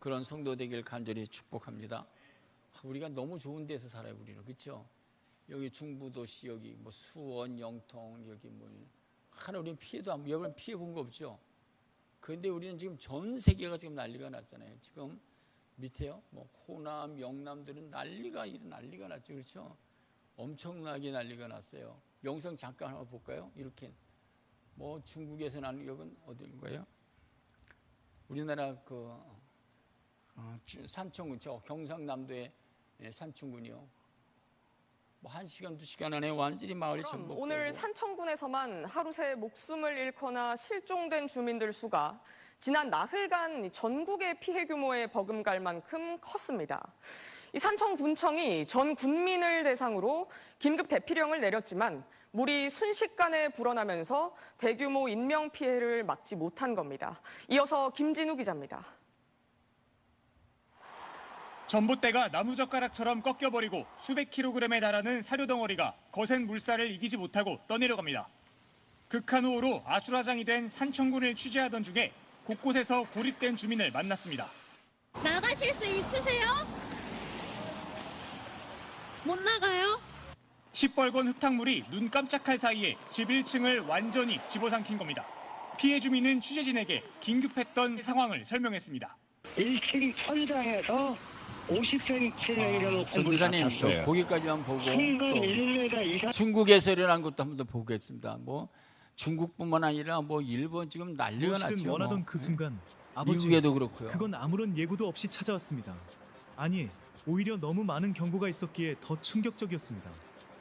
그런 성도 되길 간절히 축복합니다. 우리가 너무 좋은 데서 살아요, 우리는. 그렇죠? 여기 중부도시, 여기 뭐 수원, 영통, 여기 뭐 하나 우리는 피해도 안, 여러분 피해 본 거 없죠? 그런데 우리는 지금 전 세계가 지금 난리가 났잖아요. 지금 밑에요, 뭐 호남, 영남들은 난리가 났죠, 그렇죠? 엄청나게 난리가 났어요. 영상 잠깐 한번 볼까요? 이렇게 뭐 중국에서 나는 여긴 어디인가요? 우리나라 그 산청군, 저 경상남도의 산청군이요. 뭐 1시간, 2시간 안에 완전히 마을이 전복되고. 오늘 산청군에서만 하루 새 목숨을 잃거나 실종된 주민들 수가 지난 나흘간 전국의 피해 규모에 버금갈 만큼 컸습니다. 이 산청군청이 전 군민을 대상으로 긴급 대피령을 내렸지만 물이 순식간에 불어나면서 대규모 인명 피해를 막지 못한 겁니다. 이어서 김진우 기자입니다. 전봇대가 나무젓가락처럼 꺾여버리고 수백 킬로그램에 달하는 사료 덩어리가 거센 물살을 이기지 못하고 떠내려갑니다. 극한호우로 아수라장이 된 산청군을 취재하던 중에 곳곳에서 고립된 주민을 만났습니다. 나가실 수 있으세요? 못 나가요? 시뻘건 흙탕물이 눈 깜짝할 사이에 집 1층을 완전히 집어삼킨 겁니다. 피해 주민은 취재진에게 긴급했던 상황을 설명했습니다. 1층 천장에서 50cm 내려놓고 전도사님 거기까지만 보고 또 중국에서 일어난 것도 한 번 더 보겠습니다. 뭐 중국뿐만 아니라 뭐 일본 지금 난리가 났죠. 원하던 그 순간 아버지, 미국에도 그렇고요. 그건 아무런 예고도 없이 찾아왔습니다. 아니, 오히려 너무 많은 경고가 있었기에 더 충격적이었습니다.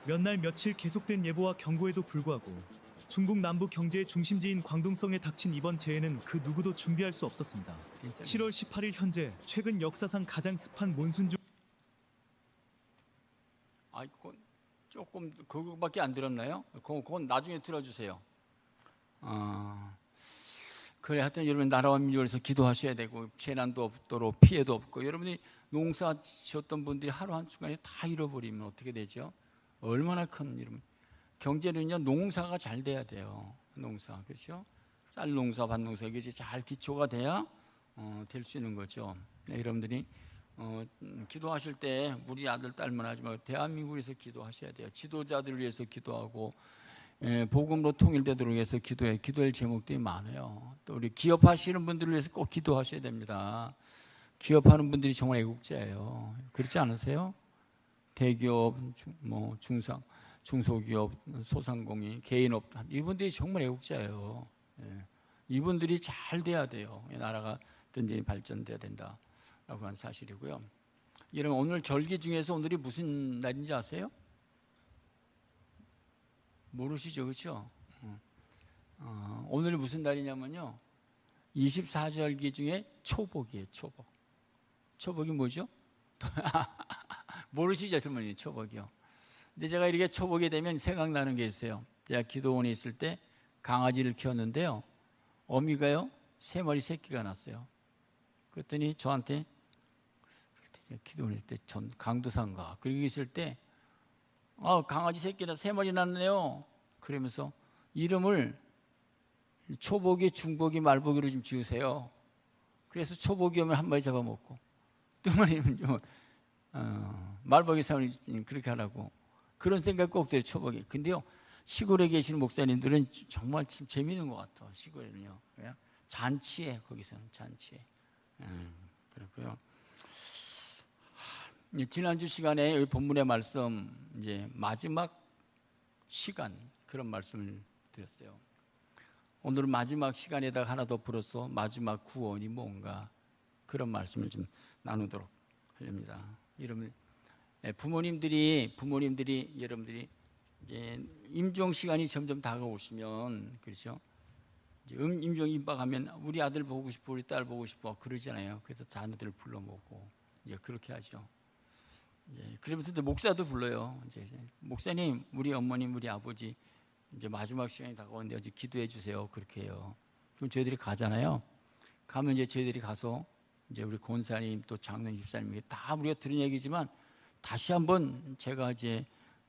몇 날 며칠 계속된 예보와 경고에도 불구하고 중국 남부 경제의 중심지인 광둥성에 닥친 이번 재해는 그 누구도 준비할 수 없었습니다. 7월 18일 현재 최근 역사상 가장 습한 몬순 중 그건 조금 그거밖에 안 들었나요? 그건 나중에 들어주세요. 그래 하여튼 여러분 나라와 민족을 위해서 기도하셔야 되고 재난도 없도록 피해도 없고 여러분이 농사 지었던 분들이 하루 한순간에 다 잃어버리면 어떻게 되죠? 얼마나 큰 여러분 경제는요 농사가 잘 돼야 돼요. 농사 그렇죠? 쌀 농사, 밭 농사 이것이 잘 기초가 돼야 될 수 있는 거죠. 네, 여러분들이 기도하실 때 우리 아들 딸만 하지 말고 대한민국을 위해서 기도하셔야 돼요. 지도자들을 위해서 기도하고 복음으로 통일되도록 해서 기도할 제목들이 많아요. 또 우리 기업하시는 분들을 위해서 꼭 기도하셔야 됩니다. 기업하는 분들이 정말 애국자예요. 그렇지 않으세요? 대기업, 뭐 중소기업, 소상공인, 개인업 이분들이 정말 애국자예요. 이분들이 잘 돼야 돼요. 나라가 든든히 발전돼야 된다라고 하는 사실이고요. 여러분 오늘 절기 중에서 오늘이 무슨 날인지 아세요? 모르시죠, 그렇죠? 오늘이 무슨 날이냐면요, 24절기 중에 초복이에요. 초복이 뭐죠? 모르시죠, 젊은이 초복이요. 근데 제가 이렇게 초복이 되면 생각나는 게 있어요. 제가 기도원에 있을 때 강아지를 키웠는데요, 어미가요 3마리 새끼가 났어요. 그랬더니 저한테 기도원에 있을 때 전 강두산가 그리고 있을 때 강아지 새끼나 3마리 낳네요. 그러면서 이름을 초복이, 중복이, 말복이로 좀 지으세요. 그래서 초복이 오면 1마리 잡아먹고 또 말이면 말복이 사면 그렇게 하라고 그런 생각 꼭 들어요. 초복이. 근데요 시골에 계시는 목사님들은 정말 참 재미있는 것 같아요. 시골에는요 잔치에 거기서는 잔치에 그렇고요. 지난주 시간에 여기 본문의 말씀 이제 마지막 시간 그런 말씀을 드렸어요. 오늘은 마지막 시간에다가 하나 더 풀어서 마지막 구원이 뭔가 그런 말씀을 좀 나누도록 하렵니다. 여러분 부모님들이 여러분들이 이제 임종 시간이 점점 다가오시면 그렇죠? 임종 임박하면 우리 아들 보고 싶어, 우리 딸 보고 싶어 그러잖아요. 그래서 자녀들을 불러 모으고 이제 그렇게 하죠. 그러면서 목사도 불러요. 이제 목사님, 우리 어머님, 우리 아버지 이제 마지막 시간이 다가오는데 이제 기도해 주세요. 그렇게 해요. 그럼 저희들이 가잖아요. 가면 이제 저희들이 가서 이제 우리 권사님 또 장로님, 집사님 다 우리가 들은 얘기지만 다시 한번 제가 이제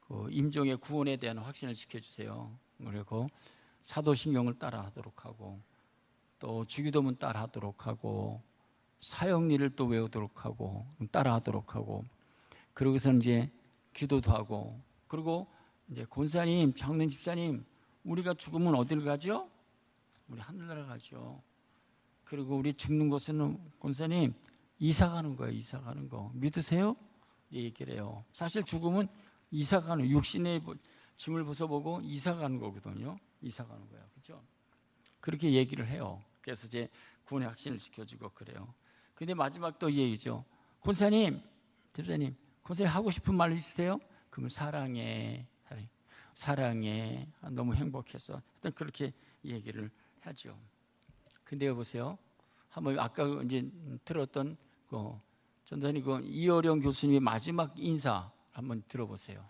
그 임종의 구원에 대한 확신을 시켜주세요. 그리고 사도신경을 따라하도록 하고 또 주기도문 따라하도록 하고 사형리를 또 외우도록 하고 따라하도록 하고 그러고서 이제 기도도 하고 그리고 이제 권사님, 장로님, 집사님 우리가 죽으면 어딜 가죠? 우리 하늘나라 가죠. 그리고 우리 죽는 곳은 권사님 이사 가는 거예요. 이사 가는 거 믿으세요? 얘기를 해요. 사실 죽음은 이사 가는 육신의 짐을 벗어보고 이사 가는 거거든요. 이사 가는 거예요. 그렇죠? 그렇게 얘기를 해요. 그래서 이제 구원의 확신을 지켜주고 그래요. 근데 마지막 또 얘기죠. 권사님, 집사님, 권사님 하고 싶은 말 있으세요? 그러면 사랑해, 사랑해. 너무 행복해서 일단 그렇게 얘기를 하죠. 근데 여보세요. 한번 아까 이제 들었던 그 전사님 그 이어령 교수님의 마지막 인사 한번 들어보세요.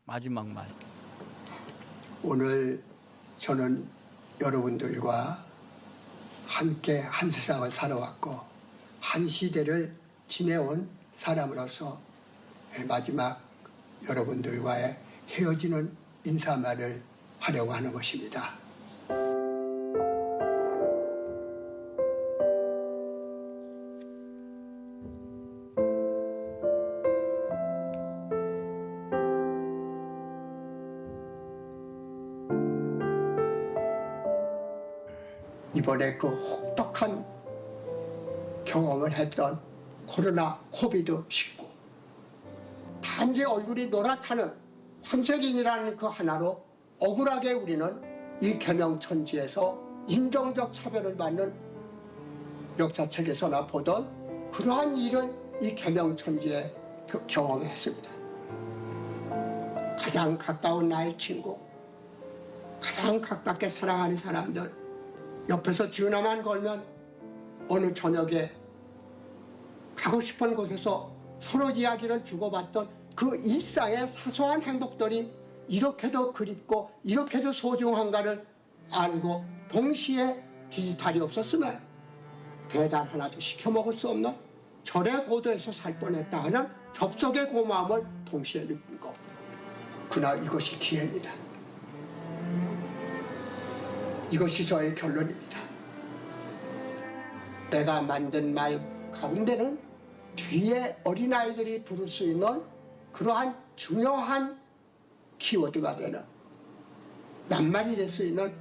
마지막 말. 오늘 저는 여러분들과 함께 한 세상을 살아왔고 한 시대를 지내온 사람으로서 마지막 여러분들과의 헤어지는 인사말을 하려고 하는 것입니다. 이번에 그 혹독한 경험을 했던 코로나 코비드19 단지 얼굴이 노랗다는 황색인이라는 그 하나로 억울하게 우리는 이 계명천지에서 인종적 차별을 받는 역사책에서나 보던 그러한 일을 이 계명천지에 경험했습니다. 가장 가까운 나의 친구, 가장 가깝게 사랑하는 사람들 옆에서 전화만 걸면 어느 저녁에 가고 싶은 곳에서 서로 이야기를 주고받던 그 일상의 사소한 행복들이 이렇게도 그립고 이렇게도 소중한가를 알고 동시에 디지털이 없었으면 배달 하나도 시켜 먹을 수 없는 절의 고도에서 살 뻔했다 하는 접속의 고마움을 동시에 느낀 것. 그러나 이것이 기회입니다. 이것이 저의 결론입니다. 내가 만든 말 가운데는 뒤에 어린아이들이 부를 수 있는 그러한 중요한 키워드가 되는 낱말이 될 수 있는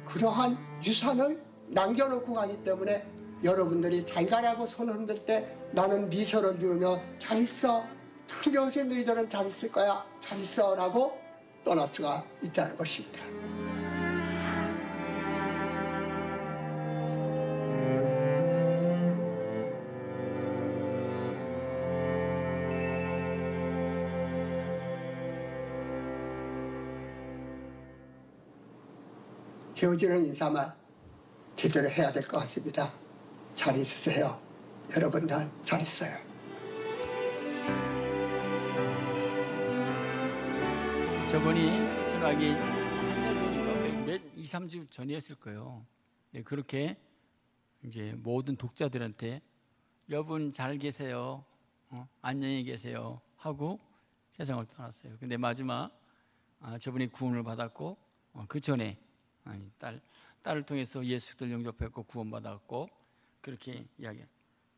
그러한 유산을 남겨놓고 가기 때문에 여러분들이 잘 가라고 손 흔들 때 나는 미소를 지으며 잘 있어. 특별히 너희들은 잘 있을 거야. 잘 있어 라고 떠날 수가 있다는 것입니다. 헤어지는 인사만 제대로 해야 될 것 같습니다. 잘 있으세요. 여러분들 잘 있어요. 저분이 솔직하게 한달 전인가 몇 2, 3주 전이었을 거예요. 네, 그렇게 이제 모든 독자들한테 여러분 잘 계세요. 안녕히 계세요. 하고 세상을 떠났어요. 근데 마지막 저분이 구원을 받았고 그 전에 딸을 통해서 예수를 영접했고 구원받았고 그렇게 이야기해요.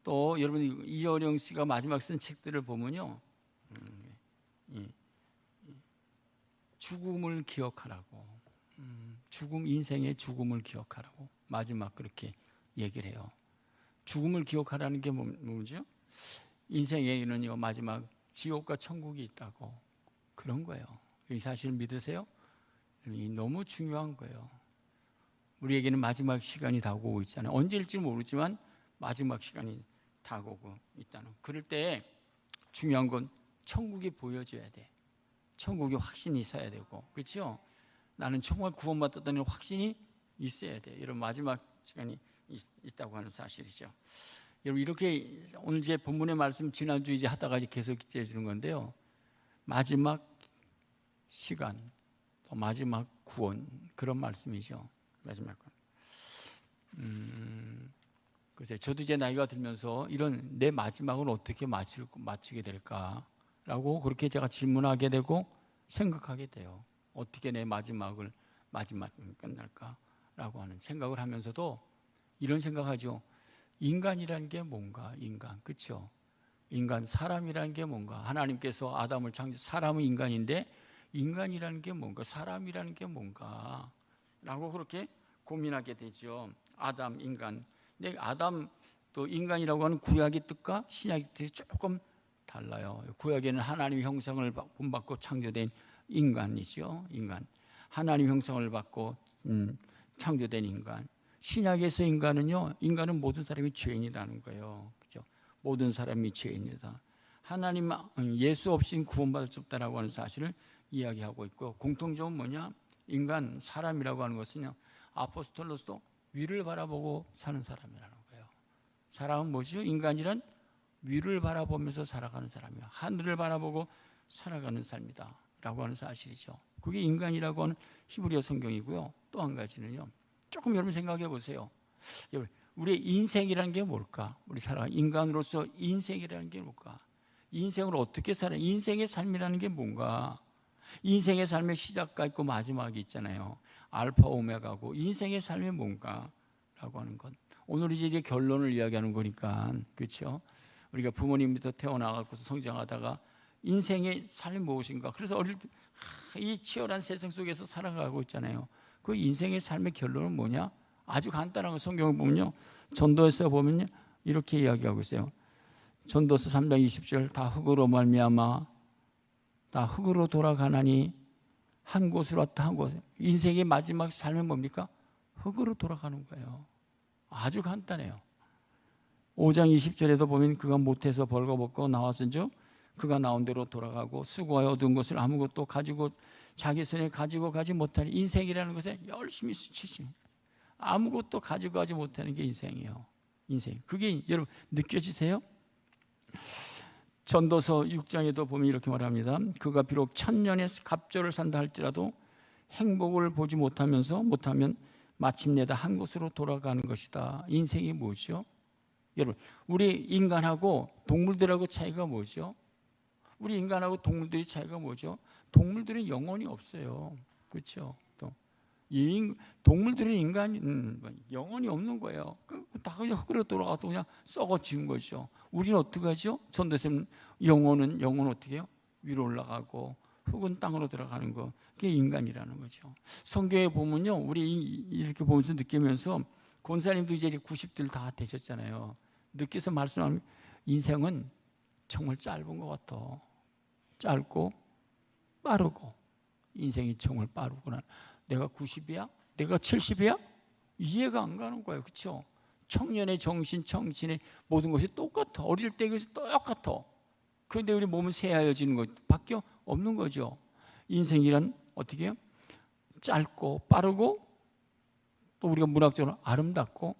또 여러분 이어령 씨가 마지막 쓴 책들을 보면요. 죽음을 기억하라고 죽음 인생의 죽음을 기억하라고 마지막 그렇게 얘기를 해요. 죽음을 기억하라는 게 뭐죠? 인생에는요 마지막 지옥과 천국이 있다고 그런 거예요. 이 사실 믿으세요? 너무 중요한 거예요. 우리에게는 마지막 시간이 다가오고 있잖아요. 언제일지 모르지만 마지막 시간이 다가오고 있다는. 그럴 때 중요한 건 천국이 보여줘야 돼. 천국의 확신이 있어야 되고, 그렇죠? 나는 정말 구원받았다는 확신이 있어야 돼. 이런 마지막 시간이 있다고 하는 사실이죠. 여러분 이렇게 오늘 제 본문의 말씀 지난주 이제 하다가 계속 해 주는 건데요. 마지막 시간, 또 마지막 구원 그런 말씀이죠. 마지막 구원. 글쎄 저도 이제 나이가 들면서 이런 내 마지막을 어떻게 마치게 될까라고 그렇게 제가 질문하게 되고 생각하게 돼요. 어떻게 내 마지막을 끝날까라고 하는 생각을 하면서도 이런 생각하죠. 인간이라는 게 뭔가? 인간, 그렇죠? 인간, 사람이라는 게 뭔가? 하나님께서 아담을 창조, 사람은 인간인데 인간이라는 게 뭔가? 사람이라는 게 뭔가? 라고 그렇게 고민하게 되죠. 아담, 인간. 근데 아담 또 인간이라고 하는 구약의 뜻과 신약의 뜻이 조금 달라요. 구약에는 하나님의 형상을 본받고 창조된 인간이죠. 인간. 하나님 형상을 받고 창조된 인간. 신약에서 인간은 모든 사람이 죄인이라는 거예요. 그렇죠? 모든 사람이 죄인이다. 하나님 예수 없이는 구원받을 수 없다라고 하는 사실을 이야기하고 있고, 공통점은 뭐냐? 인간, 사람이라고 하는 것은요, 아포스톨로서 위를 바라보고 사는 사람이라는 거예요. 사람은 뭐죠? 인간이란 위를 바라보면서 살아가는 사람이에요. 하늘을 바라보고 살아가는 삶이다 라고 하는 사실이죠. 그게 인간이라고 하는 히브리어 성경이고요. 또 한 가지는요, 조금 여러분 생각해 보세요. 우리의 인생이라는 게 뭘까? 우리 살아가는 인간으로서 인생이라는 게 뭘까? 인생을 어떻게 살아? 인생의 삶이라는 게 뭔가? 인생의 삶의 시작과 있고 마지막이 있잖아요. 알파 오메가고, 인생의 삶이 뭔가? 라고 하는 것. 오늘 이제 결론을 이야기하는 거니까, 그렇죠? 우리가 부모님부터 태어나가고 성장하다가 인생의 삶이 무엇인가? 그래서 어릴 때 이 치열한 세상 속에서 살아가고 있잖아요. 그 인생의 삶의 결론은 뭐냐? 아주 간단한 거 성경을 보면요, 전도에서 보면요, 이렇게 이야기하고 있어요. 전도서 3장 20절, 다 흙으로 말미암아 다 흙으로 돌아가나니 한 곳으로 왔다 한 곳. 인생의 마지막 삶은 뭡니까? 흙으로 돌아가는 거예요. 아주 간단해요. 5장 20절에도 보면 그가 못해서 벌거벗고 나왔은즉 그가 나온 대로 돌아가고 수고하여 얻은 것을 아무것도 가지고 자기 손에 가지고 가지 못하니, 인생이라는 것에 열심히 수치심, 아무것도 가지고 가지 못하는 게 인생이에요. 인생. 그게 여러분 느껴지세요? 전도서 6장에도 보면 이렇게 말합니다. 그가 비록 1000년의 갑절을 산다 할지라도 행복을 보지 못하면 마침내 다 한 곳으로 돌아가는 것이다. 인생이 뭐죠? 여러분, 우리 인간하고 동물들하고 차이가 뭐죠? 우리 인간하고 동물들의 차이가 뭐죠? 동물들은 영혼이 없어요. 그렇죠? 또 동물들은 인간 영혼이 없는 거예요. 다 그냥 흙으로 돌아가도 그냥 썩어진 거죠. 우리는 어떻게 하죠? 전도서는 영혼은 어떻게 해요? 위로 올라가고 흙은 땅으로 들어가는 거. 그게 인간이라는 거죠. 성경에 보면요, 우리 이렇게 보면서 느끼면서, 권사님도 이제 90들 다 되셨잖아요. 느껴서 말씀하면 인생은 정말 짧은 것 같아. 짧고 빠르고. 인생이 정말 빠르구나. 내가 90이야? 내가 70이야? 이해가 안 가는 거예요. 그렇죠? 청년의 정신, 청신의 모든 것이 똑같아. 어릴 때 것이 똑같아. 그런데 우리 몸은 새하여지는 것 밖에 없는 거죠. 인생이란 어떻게 해요? 짧고 빠르고, 또 우리가 문학적으로 아름답고,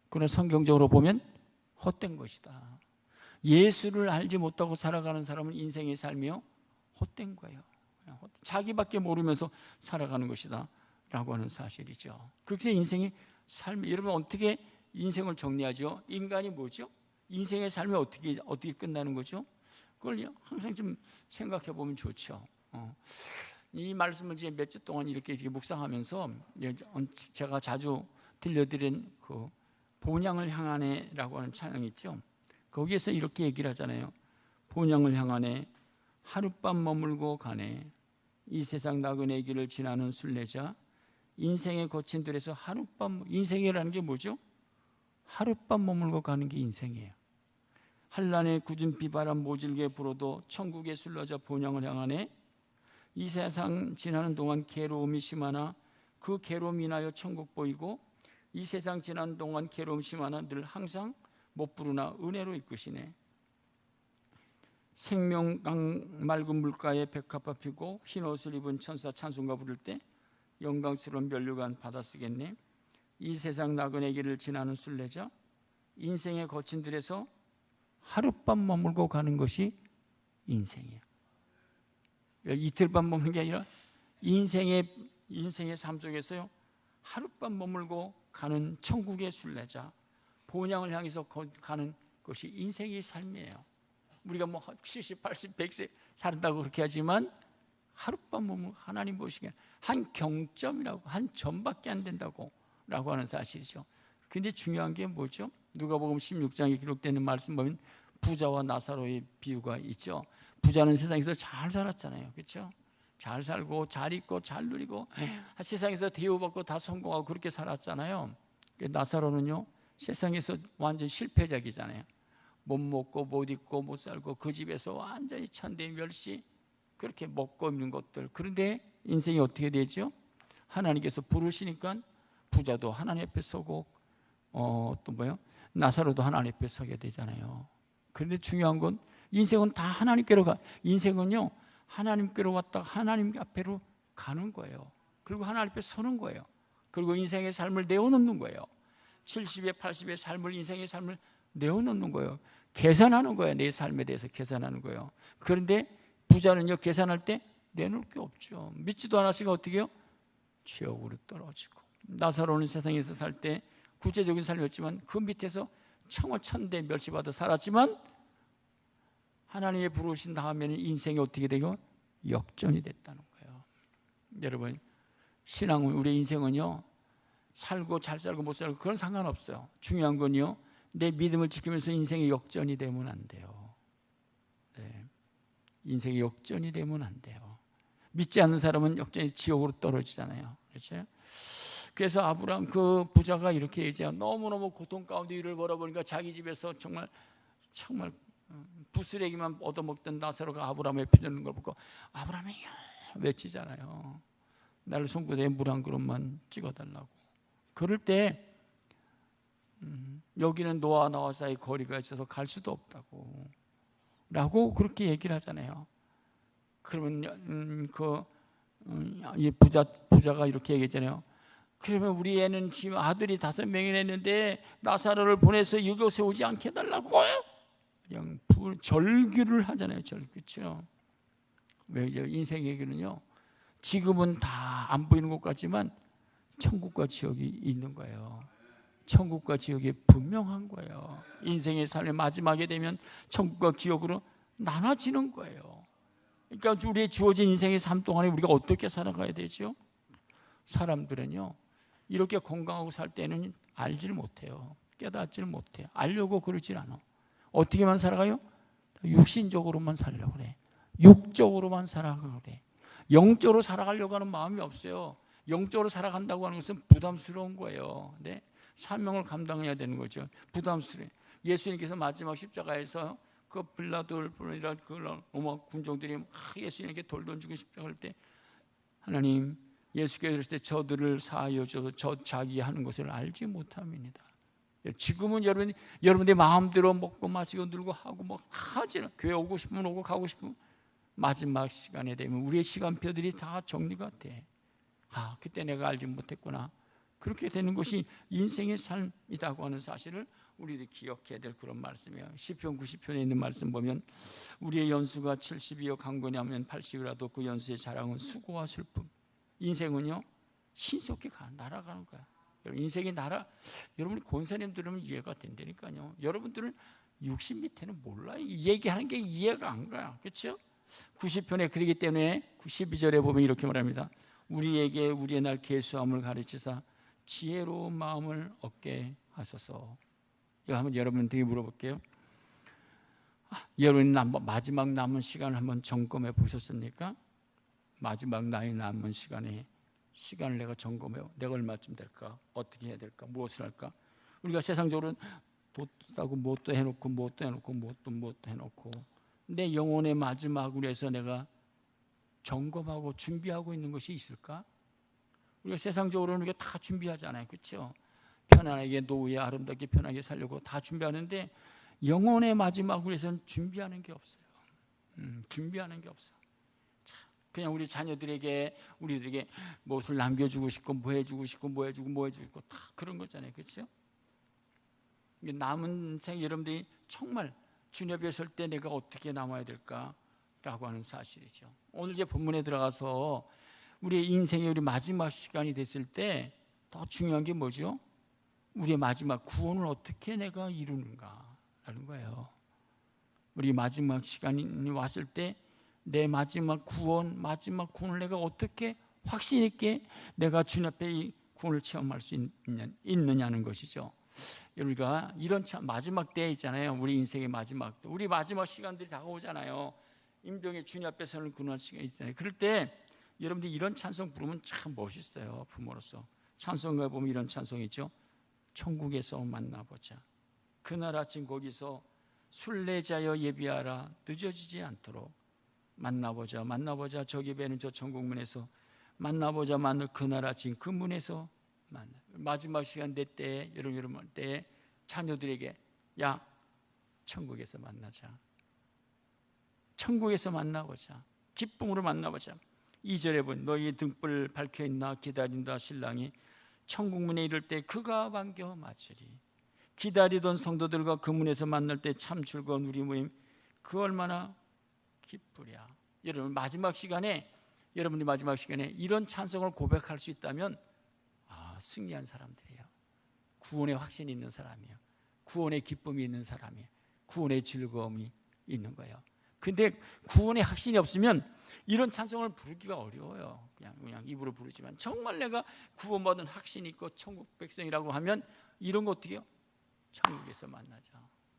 그러나 성경적으로 보면 헛된 것이다. 예수를 알지 못하고 살아가는 사람은 인생의 삶이요, 헛된 거예요. 자기밖에 모르면서 살아가는 것이다 라고 하는 사실이죠. 그렇게 인생의 삶이, 여러분 어떻게 인생을 정리하죠? 인간이 뭐죠? 인생의 삶이 어떻게 끝나는 거죠? 그걸 항상 좀 생각해 보면 좋죠. 이 말씀을 이제 몇 주 동안 이렇게 묵상하면서 제가 자주 들려드린 그 본향을 향하네라고 하는 찬양이 있죠. 거기에서 이렇게 얘기를 하잖아요. 본향을 향하네, 하룻밤 머물고 가네, 이 세상 나그네 길을 지나는 순례자, 인생의 거친 들에서 하룻밤, 인생이라는 게 뭐죠? 하룻밤 머물고 가는 게 인생이에요. 한란의 굳은 비바람 모질게 불어도 천국의 순례자 본향을 향하네, 이 세상 지나는 동안 괴로움이 심하나 그 괴로움 인하여 천국 보이고, 이 세상 지나는 동안 괴로움 심하나 늘 항상 못 부르나 은혜로 이끄시네. 생명강 맑은 물가에 백합화 피고 흰 옷을 입은 천사 찬송가 부를 때 영광스러운 면류관 받아 쓰겠네. 이 세상 나그네 길을 지나는 순례자, 인생의 거친 들에서 하룻밤 머물고 가는 것이 인생이에요. 이틀밤 머무는 게 아니라 인생의 삶 속에서요, 하룻밤 머물고 가는 천국의 순례자, 본향을 향해서 가는 것이 인생의 삶이에요. 우리가 뭐 70, 80, 100세 산다고 그렇게 하지만 하룻밤 머물고 하나님 보시기에 한 경점이라고, 한 점밖에 안 된다고 라고 하는 사실이죠. 근데 중요한 게 뭐죠? 누가복음 16장에 기록되는 말씀 보면 부자와 나사로의 비유가 있죠. 부자는 세상에서 잘 살았잖아요. 그렇죠? 잘 살고 잘 있고 잘 누리고 세상에서 대우받고 다 성공하고 그렇게 살았잖아요. 나사로는요, 세상에서 완전 실패작이잖아요. 못 먹고 못 입고 못 살고 그 집에서 완전히 천대멸시, 그렇게 먹고 있는 것들. 그런데 인생이 어떻게 되죠? 하나님께서 부르시니까 부자도 하나님 앞에 서고 또 뭐요? 나사로도 하나님 앞에 서게 되잖아요. 그런데 중요한 건 인생은 다 하나님께로 가. 인생은요, 하나님께로 왔다가 하나님 앞에로 가는 거예요. 그리고 하나님 앞에 서는 거예요. 그리고 인생의 삶을 내어놓는 거예요. 70에 80의 삶을, 인생의 삶을 내어놓는 거예요. 계산하는 거예요. 내 삶에 대해서 계산하는 거예요. 그런데 부자는요, 계산할 때 내놓을 게 없죠. 믿지도 않았으니까 어떻게 해요? 지옥으로 떨어지고. 나사로는 세상에서 살 때 구체적인 삶이었지만 그 밑에서 천대 멸시받아 살았지만 하나님의 부르신 다음에는 인생이 어떻게 되고 역전이 됐다는 거예요. 여러분, 신앙은, 우리 인생은요, 살고 잘 살고 못 살고 그건 상관없어요. 중요한 건요, 내 믿음을 지키면서 인생의 역전이 되면 안 돼요. 네. 인생의 역전이 되면 안 돼요. 믿지 않는 사람은 역전이 지옥으로 떨어지잖아요. 그렇죠? 그래서 아브라함 그 부자가 이렇게 얘기해요. 너무너무 고통 가운데 일을 벌어보니까 자기 집에서 정말 부스레기만 얻어먹던 나사로가 아브라함의 피 흘리는 걸 보고 아브라함이 외치잖아요. 나를 손구대에 물 한 그릇만 찍어달라고. 그럴 때 여기는 너와 나와 사이 거리가 있어서 갈 수도 없다고 라고 그렇게 얘기를 하잖아요. 그러면 이 부자가 이렇게 얘기했잖아요. 그러면 우리 애는 지금 아들이 5명이나 있는데 나사로를 보내서 이곳에 오지 않게 해달라고요? 그냥 절규를 하잖아요. 절규. 그렇죠? 왜 인생 얘기는요, 지금은 다 안 보이는 것 같지만 천국과 지옥이 있는 거예요. 천국과 지옥이 분명한 거예요. 인생의 삶의 마지막에 되면 천국과 지옥으로 나눠지는 거예요. 그러니까 우리의 주어진 인생의 삶 동안에 우리가 어떻게 살아가야 되죠? 사람들은요, 이렇게 건강하고 살 때는 알지를 못해요. 깨닫지를 못해요. 알려고 그러질 않아. 어떻게만 살아가요? 육신적으로만 살려고 그래. 육적으로만 살아가고 그래. 영적으로 살아가려고 하는 마음이 없어요. 영적으로 살아간다고 하는 것은 부담스러운 거예요. 네? 사명을 감당해야 되는 거죠. 부담스러워요. 예수님께서 마지막 십자가에서 그 빌라도이란 그 로마 군종들이 예수님에게 돌 던지고 십자가를 때 하나님, 예수께서 그랬을 때 저들을 사하여 주셔서 저 자기 하는 것을 알지 못함이니이다. 지금은 여러분들의 마음대로 먹고 마시고 놀고 하고 뭐 하지는, 교회 오고 싶으면 오고 가고 싶으면 마지막 시간에 되면 우리의 시간표들이 다 정리가 돼. 그때 내가 알지 못했구나. 그렇게 되는 것이 인생의 삶이라고 하는 사실을 우리들이 기억해야 될 그런 말씀이에요. 시편 90편에 있는 말씀 보면 우리의 연수가 70이요 강건히 하면 80이라도 그 연수의 자랑은 수고와 슬픔. 인생은요, 신속히 날아가는 거야. 인생이 여러분이 권사님 들으면 이해가 된다니까요. 여러분들은 60 밑에는 몰라요. 이 얘기하는 게 이해가 안 가요. 그렇죠? 90편에 그러기 때문에 12절에 보면 이렇게 말합니다. 우리에게 우리의 날 계수함을 가르치사 지혜로운 마음을 얻게 하소서. 이거 한번 여러분들이 물어볼게요. 여러분 마지막 남은 시간을 한번 점검해 보셨습니까? 마지막 나의 남은 시간을 내가 점검해요. 내가 얼마쯤 될까? 어떻게 해야 될까? 무엇을 할까? 우리가 세상적으로는 도 싸고 뭣도 해놓고 뭣도 해놓고 내 영혼의 마지막으로 해서 내가 점검하고 준비하고 있는 것이 있을까? 우리가 세상적으로는 우리가 다 준비하잖아요. 그렇죠? 편안하게 노후에 아름답게 편하게 살려고 다 준비하는데 영혼의 마지막으로 해서는 준비하는 게 없어요. 준비하는 게 없어. 그냥 우리 자녀들에게 우리들에게 무엇을 남겨주고 싶고 뭐 해주고 싶고 다 그런 거잖아요. 그렇죠? 남은 생 여러분들이 정말 주님 앞에 설 때 내가 어떻게 남아야 될까라고 하는 사실이죠. 오늘 이제 본문에 들어가서 우리의 인생의 우리 마지막 시간이 됐을 때 더 중요한 게 뭐죠? 우리의 마지막 구원을 어떻게 내가 이루는가라는 거예요. 우리 마지막 시간이 왔을 때 내 마지막 구원을 내가 어떻게 확신 있게 내가 주님 앞에 이 구원을 체험할 수 있느냐는 것이죠. 우리가 이런 참 마지막 때 있잖아요. 우리 인생의 마지막 때, 우리 마지막 시간들이 다가오잖아요. 임종의 주님 앞에 서는 그런 시간이 있잖아요. 그럴 때 여러분들이 이런 찬송 부르면 참 멋있어요. 부모로서 찬송가 보면 이런 찬송이 있죠. 천국에서 만나보자. 그날 아침 거기서 순례자여 예비하라. 늦어지지 않도록 만나보자. 만나보자. 저기 배는 저 천국문에서 만나보자. 그날 아침 그 문에서 만나. 마지막 시간 내 때에 여러분 때에 자녀들에게 야 천국에서 만나자. 천국에서 만나보자. 기쁨으로 만나보자. 2절에 보면 너희 등불 밝혀있나 기다린다 신랑이 천국문에 이를 때 그가 반겨 맞으리. 기다리던 성도들과 그 문에서 만날 때 참 즐거운 우리 모임 그 얼마나 기쁘랴. 여러분 마지막 시간에 여러분이 마지막 시간에 이런 찬송을 고백할 수 있다면 승리한 사람들이에요. 구원의 확신이 있는 사람이에요. 구원의 기쁨이 있는 사람이에요. 구원의 즐거움이 있는 거예요. 근데 구원의 확신이 없으면 이런 찬송을 부르기가 어려워요. 그냥 입으로 부르지만 정말 내가 구원받은 확신이 있고 천국 백성이라고 하면 이런 거 어떻게 해요? 천국에서 만나자.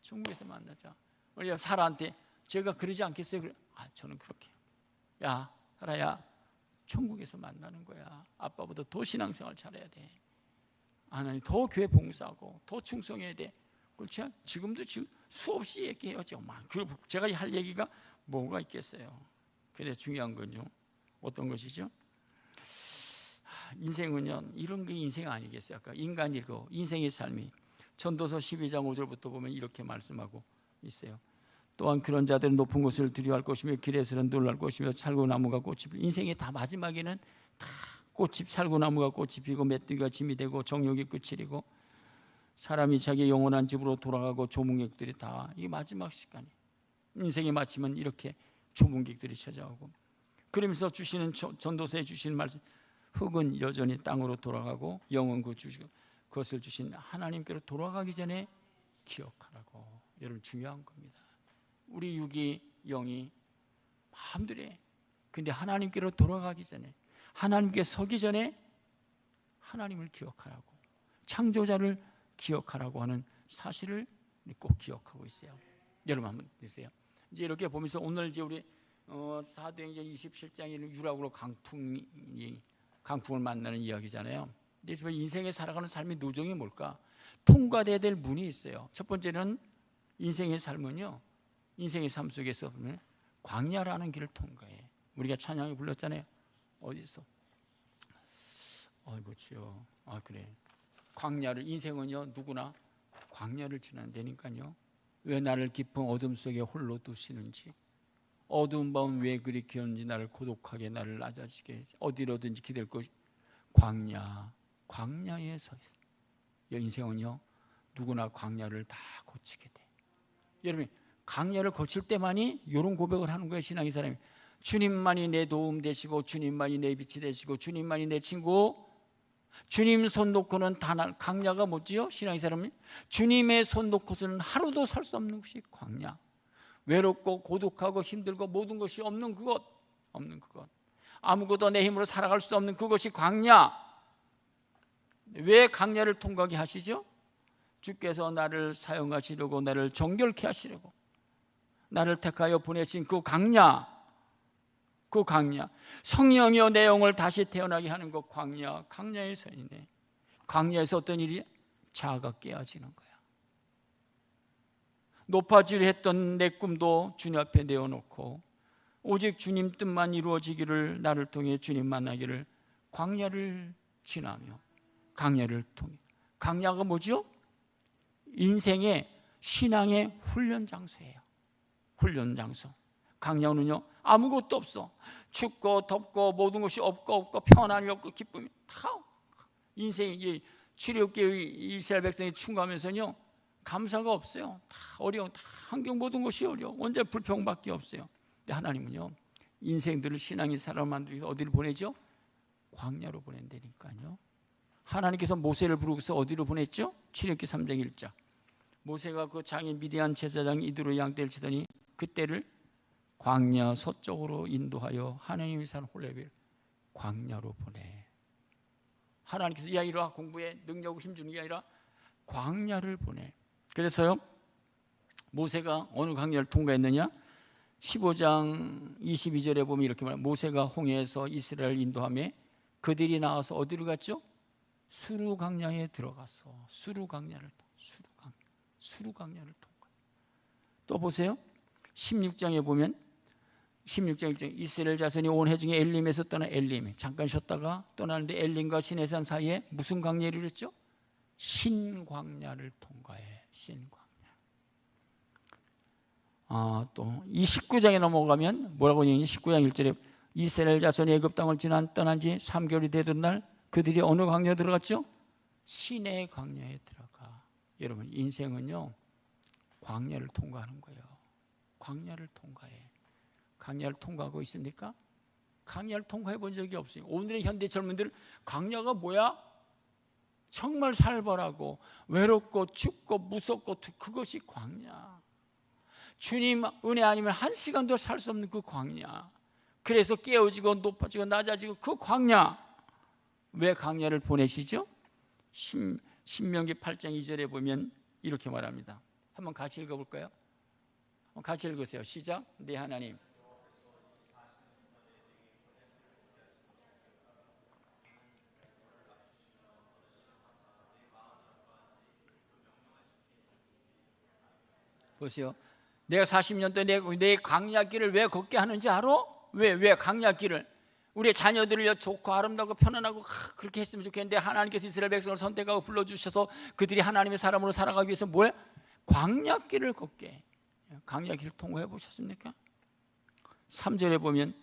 천국에서 만나자. 우리 사라한테 제가 그러지 않겠어요? 저는 그렇게. 야 사라야 천국에서 만나는 거야. 아빠보다 더 신앙생활 잘해야 돼. 하나님 더 교회 봉사하고 더 충성해야 돼. 그렇죠? 지금도 수없이 얘기해요. 제가 할 얘기가 뭐가 있겠어요. 근데 중요한 건요. 어떤 것이죠? 인생은요. 이런 게 인생 아니겠어요? 아까 인간이고 인생의 삶이 전도서 12장 5절부터 보면 이렇게 말씀하고 있어요. 또한 그런 자들은 높은 곳을 두려워할 것이며 길에서는 놀랄 것이며 살구나무가 꽃이 피고 인생의 다 마지막에는 다 살구나무가 꽃이 피고 메뚜기가 짐이 되고 정욕이 끝이고 사람이 자기 영원한 집으로 돌아가고 조문객들이 다 이 마지막 시간이 인생의 마침은 이렇게 조문객들이 찾아오고 그러면서 주시는 전도서에 주시는 말씀 흙은 여전히 땅으로 돌아가고 영은 그것을 주신 하나님께로 돌아가기 전에 기억하라고. 여러분 중요한 겁니다. 우리 육이 영이 마음대로 근데 하나님께로 돌아가기 전에 하나님께 서기 전에 하나님을 기억하라고 창조자를 기억하라고 하는 사실을 꼭 기억하고 있어요. 여러분 한번 보세요. 이제 이렇게 보면서 오늘 이제 우리 사도행전 27장에 유락으로 강풍을 만나는 이야기잖아요. 그래서 인생에 살아가는 삶의 노정이 뭘까? 통과돼야 될 문이 있어요. 첫 번째는 인생의 삶은요. 인생의 삶 속에서 보면 광야라는 길을 통과해. 우리가 찬양에 불렀잖아요. 어디서? 아이고 주여. 그래. 광야를 인생은요 누구나 광야를 지나다니까요. 왜 나를 깊은 어둠 속에 홀로 두시는지 어두운 밤은 왜 그리 기었는지 나를 고독하게 나를 낮아지게 어디로든지 기댈 것이 광야에 서 있어요. 인생은요 누구나 광야를 다 거치게 돼. 여러분 광야를 거칠 때만이 이런 고백을 하는 거예요. 신앙의 사람이 주님만이 내 도움 되시고 주님만이 내 빛이 되시고 주님만이 내 친구. 주님 손 놓고는 광야가 뭐지요? 신앙의 사람이 주님의 손 놓고서는 하루도 살 수 없는 것이 광야. 외롭고 고독하고 힘들고 모든 것이 없는 그것 아무것도 내 힘으로 살아갈 수 없는 그것이 광야. 왜 광야를 통과하게 하시죠? 주께서 나를 사용하시려고 나를 정결케 하시려고 나를 택하여 보내신 그 광야 성령이여 내 영을 다시 태어나게 하는 그 광야의 선이네. 광야에서 어떤 일이 자아가 깨어지는 거야. 높아지려 했던 내 꿈도 주님 앞에 내어놓고 오직 주님 뜻만 이루어지기를 나를 통해 주님 만나기를 광야를 지나며 광야를 통해. 광야가 뭐죠? 인생의 신앙의 훈련 장소예요. 훈련 장소. 광야는요 아무것도 없어. 춥고 덥고 모든 것이 없고 평안이 없고 기쁨이 다 인생이 출애굽기의 이스라엘 백성이 충고하면서요 감사가 없어요. 다 어려워. 다 환경 모든 것이 어려워. 언제 불평밖에 없어요. 근데 하나님은요 인생들을 신앙의 사람을 만들기 위해서 어디를 보내죠? 광야로 보낸다니까요. 하나님께서 모세를 부르고서 어디로 보냈죠? 출애굽기 3장 1절. 모세가 그 장인 미디안 제사장 이드로 양떼를 치더니 그때를 광야 서쪽으로 인도하여 하나님의 산 홀렙을 광야로 보내. 하나님께서 야 이리 와 공부에 능력을 힘주는 게 아니라 광야를 보내. 그래서요, 모세가 어느 광야를 통과했느냐? 15장 22절에 보면 이렇게 말합니다. 모세가 홍해에서 이스라엘 인도하며 그들이 나와서 어디로 갔죠? 수르 광야에 들어갔어. 수르 광야를 통과. 또 보세요. 16장에 보면 16장 1절 이스라엘 자손이 온 해중에 엘림에서 떠나 엘림 잠깐 쉬었다가 떠나는데 엘림과 시내산 사이에 무슨 광야를 이뤘죠? 신광야를 통과해. 신광야. 또 이 19장에 넘어가면 뭐라고 얘기하니? 19장 1절에 이스라엘 자손이 애굽 땅을 떠난 지 3개월이 되던 날 그들이 어느 광야에 들어갔죠? 시내 광야에 들어가. 여러분, 인생은요 광야를 통과하는 거예요. 광야를 통과해. 광야를 통과하고 있습니까? 광야를 통과해 본 적이 없어요. 오늘의 현대 젊은들 광야가 뭐야? 정말 살벌하고 외롭고 춥고 무섭고 그것이 광야. 주님 은혜 아니면 한 시간도 살 수 없는 그 광야. 그래서 깨어지고 높아지고 낮아지고 그 광야. 왜 광야를 보내시죠? 신명기 8장 2절에 보면 이렇게 말합니다. 한번 같이 읽어볼까요? 같이 읽으세요. 시작. 네 하나님. 보세요. 내가 40년 동안 내 광야길을 왜 걷게 하는지 알아? 왜 광야길을? 우리의 자녀들을 좋고 아름다고 편안하고 그렇게 했으면 좋겠는데 하나님께서 이스라엘 백성을 선택하고 불러주셔서 그들이 하나님의 사람으로 살아가기 위해서 뭐예요? 광야길을 걷게. 광야길을 통과해 보셨습니까? 3절에 보면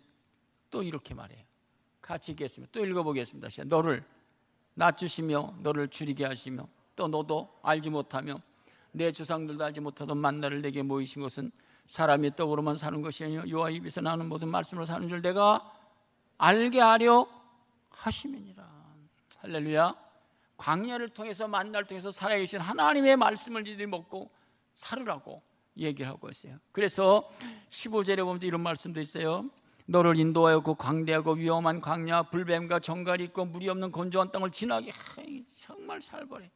또 이렇게 말해요. 같이 읽겠습니다. 또 읽어보겠습니다. 너를 낮추시며 너를 줄이게 하시며 또 너도 알지 못하며 내 조상들도 알지 못하던 만나를 내게 모이신 것은 사람이 떡으로만 사는 것이 아니요 여호와 입에서 나오는 모든 말씀으로 사는 줄 내가 알게 하려 하심이니라. 할렐루야. 광야를 통해서 만나를 통해서 살아계신 하나님의 말씀을 이들이 먹고 살으라고 얘기를 하고 있어요. 그래서 15절에 보면 이런 말씀도 있어요. 너를 인도하여 그 광대하고 위험한 광야 불뱀과 정갈이 있고 물이 없는 건조한 땅을 지나게. 정말 살벌해.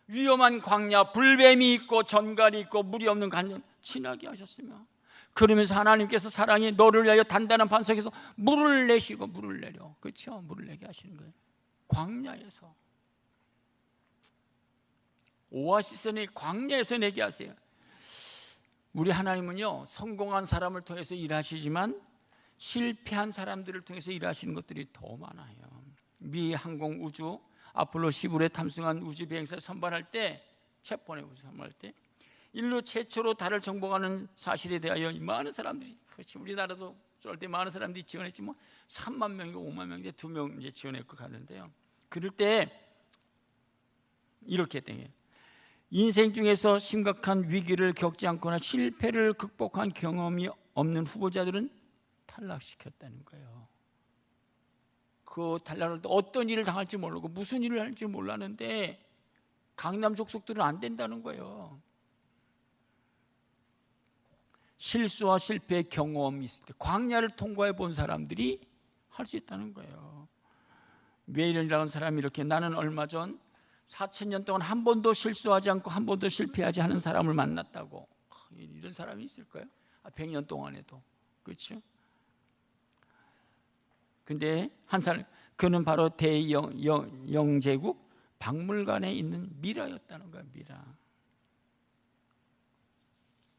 위험한 광야 불뱀이 있고 전갈이 있고 물이 없는 광야 지나게 하셨으며 그러면서 하나님께서 사랑이 너를 위하여 단단한 반석에서 물을 내시고 물을 내려. 그렇죠? 물을 내게 하시는 거예요. 광야에서 오아시스는 광야에서 내게 하세요. 우리 하나님은요 성공한 사람을 통해서 일하시지만 실패한 사람들을 통해서 일하시는 것들이 더 많아요. 미 항공우주 아폴로 15에 탑승한 우주 비행사 선발할 때 챗번에 우주 선발할 때 인류 최초로 달을 정복하는 사실에 대하여 많은 사람들이 그렇지 우리나라도 쏠 때 많은 사람들이 지원했지 뭐 3만 명이고 5만 명인데 2명 이제 지원했고 가는데요. 그럴 때 이렇게 했대요. 인생 중에서 심각한 위기를 겪지 않거나 실패를 극복한 경험이 없는 후보자들은 탈락시켰다는 거예요. 그 탈락을 때 어떤 일을 당할지 모르고 무슨 일을 할지 몰랐는데 강남 족속들은 안 된다는 거예요. 실수와 실패의 경험이 있을 때 광야를 통과해 본 사람들이 할 수 있다는 거예요. 메일이라는 사람이 이렇게 나는 얼마 전 4,000년 동안 한 번도 실수하지 않고 한 번도 실패하지 않은 사람을 만났다고. 이런 사람이 있을까요? 100년 동안에도. 그렇죠? 근데 한 사람 그는 바로 대영제국 박물관에 있는 미라였다는 거야.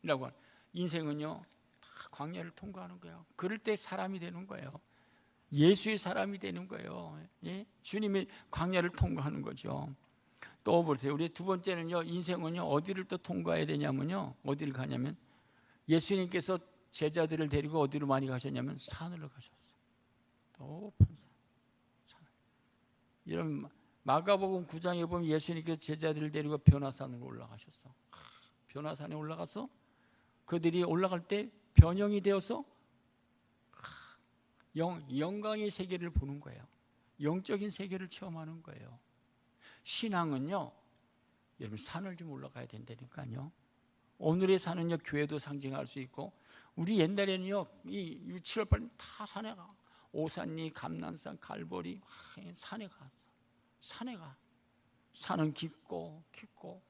미라라고. 인생은요 다 광야를 통과하는 거예요. 그럴 때 사람이 되는 거예요. 예수의 사람이 되는 거예요. 예? 주님이 광야를 통과하는 거죠. 또 보세요. 우리 두 번째는요 인생은요 어디를 또 통과해야 되냐면요 어디를 가냐면 예수님께서 제자들을 데리고 어디로 많이 가셨냐면 산으로 가셨어요. 높은 산. 이런 마가복음 9장에 보면 예수님께서 제자들을 데리고 변화산으로 올라가셨어. 변화산에 올라가서 그들이 올라갈 때 변형이 되어서 영광의 세계를 보는 거예요. 영적인 세계를 체험하는 거예요. 신앙은요 여러분 산을 좀 올라가야 된다니까요. 오늘의 산은요 교회도 상징할 수 있고 우리 옛날에는요 이 6, 7월 8일 다 산에 가. 오산리, 감난산, 갈보리 산에 가. 산은 깊고 깊고,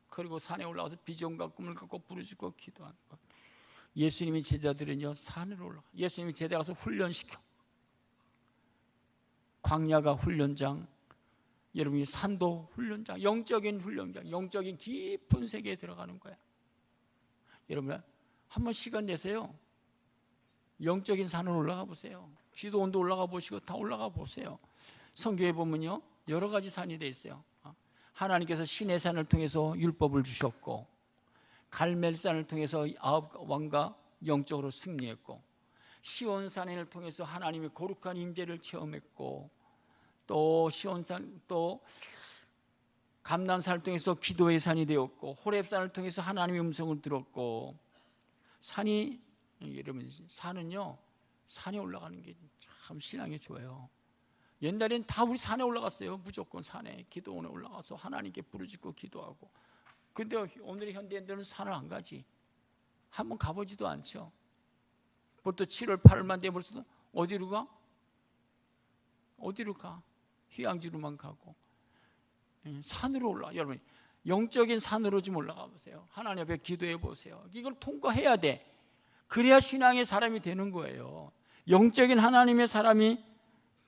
그리고 산에 올라가서 비전과 꿈을 갖고 부르짖고 기도하는 것. 예수님이 제자들은요 산으로 올라가. 예수님이 제자 가서 훈련시켜. 광야가 훈련장, 여러분이 산도 훈련장, 영적인 훈련장, 영적인 깊은 세계에 들어가는 거야. 여러분 한번 시간 내세요. 영적인 산으로 올라가 보세요. 기도원도 올라가 보시고 다 올라가 보세요. 성경에 보면요 여러 가지 산이 돼 있어요. 하나님께서 시내 산을 통해서 율법을 주셨고, 갈멜산을 통해서 9왕과 영적으로 승리했고, 시온산을 통해서 하나님의 거룩한 임재를 체험했고, 또 시온산, 또 감람산을 통해서 기도의 산이 되었고, 호렙산을 통해서 하나님의 음성을 들었고, 산이, 여러분 산은요 산에 올라가는 게 참 신앙에 좋아요. 옛날엔 다 우리 산에 올라갔어요. 무조건 산에 기도원에 올라가서 하나님께 부르짖고 기도하고. 근데 오늘의 현대인들은 산을 안 가지. 한번 가보지도 않죠. 벌써 7월 8월만 되면 벌써 어디로 가? 어디로 가? 휴양지로만 가고. 산으로 올라. 여러분 영적인 산으로 좀 올라가 보세요. 하나님 앞에 기도해 보세요. 이걸 통과해야 돼. 그래야 신앙의 사람이 되는 거예요. 영적인 하나님의 사람이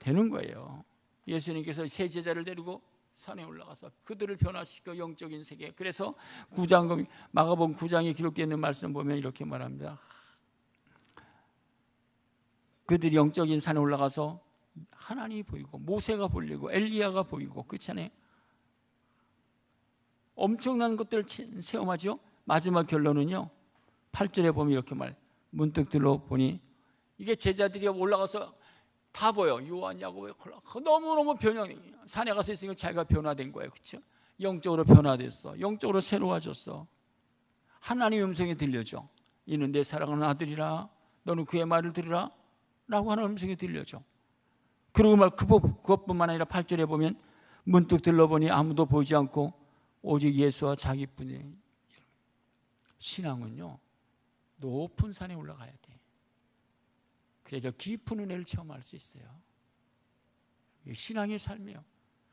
되는 거예요. 예수님께서 세 제자를 데리고 산에 올라가서 그들을 변화시켜 영적인 세계. 그래서 마가복음 9장에 기록되어 있는 말씀 보면 이렇게 말합니다. 그들이 영적인 산에 올라가서 하나님이 보이고, 모세가 보이고, 엘리야가 보이고, 그렇잖아요. 엄청난 것들을 체험하죠. 마지막 결론은요 8절에 보면 이렇게 문득 들어보니, 이게 제자들이 올라가서 다 보여. 요한, 야고보, 너무너무 산에 가서 있으니까 자기가 변화된 거예요. 그렇죠? 영적으로 변화됐어. 영적으로 새로워졌어. 하나님의 음성이 들려줘. 이는 내 사랑하는 아들이라, 너는 그의 말을 들으라 라고 하는 음성이 들려줘. 그리고 그것뿐만 아니라 8절에 보면 문득 들러보니 아무도 보이지 않고 오직 예수와 자기뿐이에요. 신앙은요 높은 산에 올라가야 돼. 그래서 깊은 은혜를 체험할 수 있어요. 신앙의 삶이에요.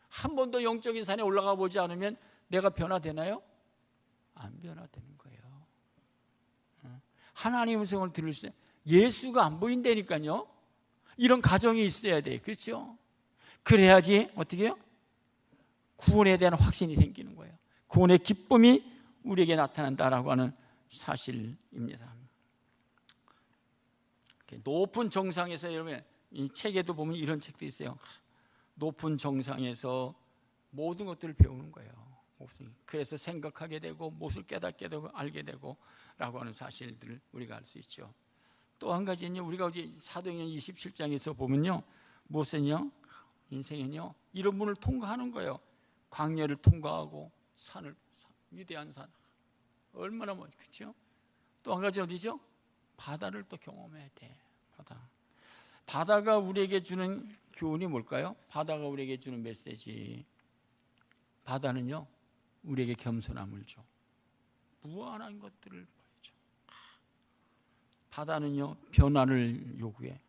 한 번도 영적인 산에 올라가 보지 않으면 내가 변화되나요? 안 변화되는 거예요. 하나님의 음성을 들을 수, 예수가 안 보인다니까요. 이런 가정이 있어야 돼. 그렇죠? 그래야지 어떻게 해요? 구원에 대한 확신이 생기는 거예요. 구원의 기쁨이 우리에게 나타난다라고 하는 사실입니다. 높은 정상에서, 여러분 이 책에도 보면 이런 책도 있어요. 높은 정상에서 모든 것들을 배우는 거예요. 그래서 생각하게 되고 무엇을 깨닫게 되고 알게 되고 라고 하는 사실들을 우리가 알 수 있죠. 또 한 가지는요, 우리가 어제 사도행전 27장에서 보면요, 무엇은요, 인생은요 이런 문을 통과하는 거예요. 광야를 통과하고 위대한 산, 얼마나 멋지, 그렇죠? 또 한 가지 어디죠? 바다를 또 경험해야 돼. 바다가 우리에게 주는 교훈이 뭘까요? 바다가 우리에게 주는 메시지. 바다는요 우리에게 겸손함을 줘. 무한한 것들을 보여줘. 바다는요 변화를 요구해.